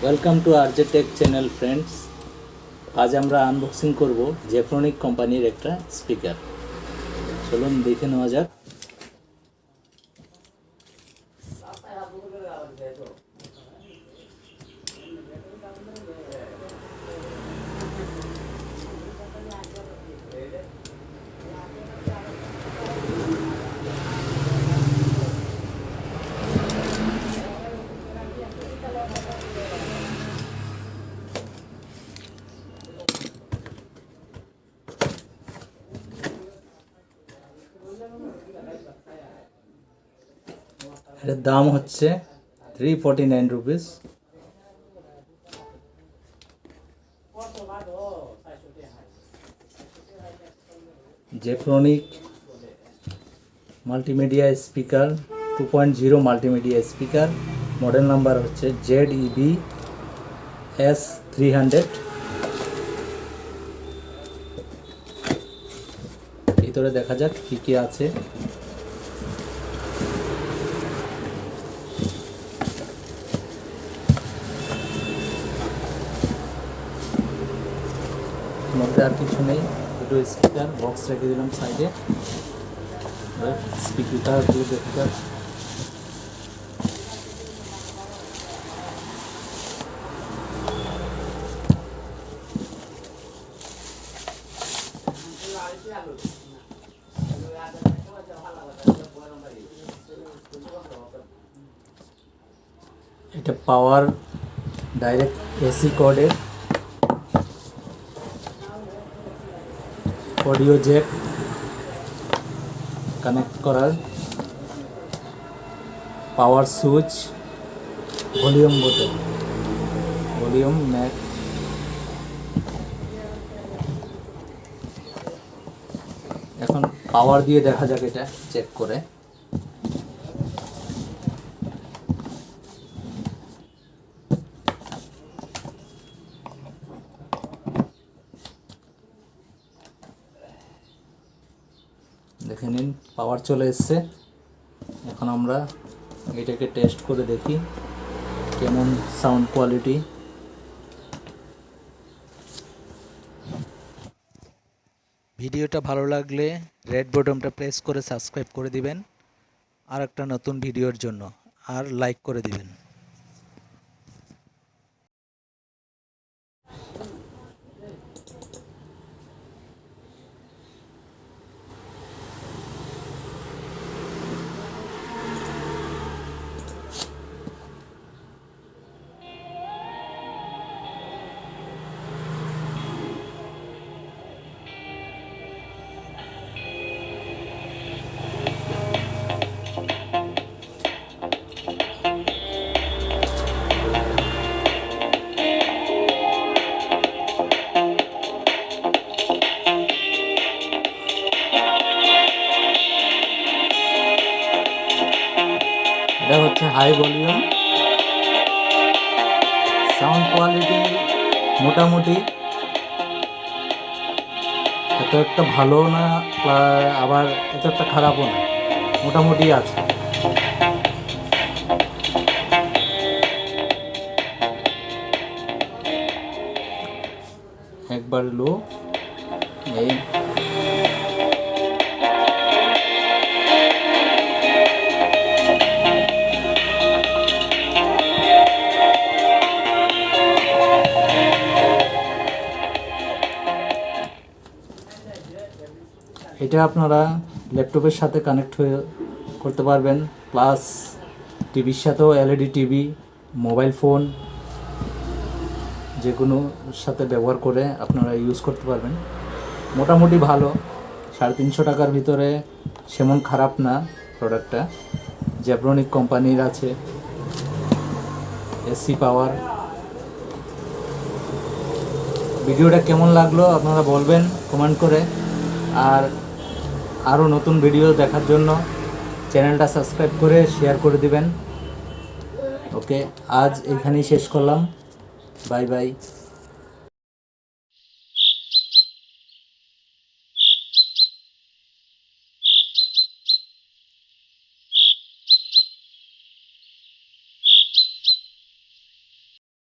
Welcome to RJ take channel friends. আজ আমরা unboxing করব জেব্রনিক কোম্পানির একটা স্পিকার। চলুন দেখে নেওয়া যাক। এর দাম হচ্ছে 349 rupees. Zebronic multimedia speaker 2.0 multimedia speaker, model number হচ্ছে ZEB-S300। ভিতরে দেখা যাক কি কি আছে। মধ্যে আর কিছু নেই, দুটো স্পিকার বক্স রেখে দিলাম সাইডে। স্পিকার দিয়ে দেখা যাক। এটা পাওয়ার ডাইরেক্ট এসি কর্ডের অডিও জ্যাক কানেক্ট করার, পাওয়ার সুইচ, ভলিউম বোতাম, ভলিউম ম্যাক। এখন পাওয়ার দিয়ে দেখা যাক এটা চেক করে। দেখে নিন, পাওয়ার চলে এসছে। এখন আমরা এটাকে টেস্ট করে দেখি কেমন সাউন্ড কোয়ালিটি। ভিডিওটা ভালো লাগলে রেড বাটনটা প্রেস করে সাবস্ক্রাইব করে দিবেন আর একটা নতুন ভিডিওর জন্য, আর লাইক করে দিবেন। এটা হচ্ছে হাই ভলিউম, সাউন্ড কোয়ালিটি মোটামুটি, এত একটা ভালো না আবার এত একটা খারাপও না, মোটামুটি আছে। একবার লো এই এটা আপনারা ল্যাপটপের সাথে কানেক্ট হয়ে করতে পারবেন, প্লাস টিভির সাথেও, এলইডি টিভি, মোবাইল ফোন যে কোনো সাথে ব্যবহার করে আপনারা ইউজ করতে পারবেন। মোটামুটি ভালো, 350 টাকার ভিতরে সেমন খারাপ না প্রোডাক্টটা। জেব্রনিক কোম্পানির আছে, এসি পাওয়ার। ভিডিওটা কেমন লাগলো আপনারা বলবেন কমেন্ট করে, আর আরও নতুন ভিডিও দেখার জন্য চ্যানেলটা সাবস্ক্রাইব করে শেয়ার করে দিবেন। ওকে, আজ এখানেই শেষ করলাম। Bye bye.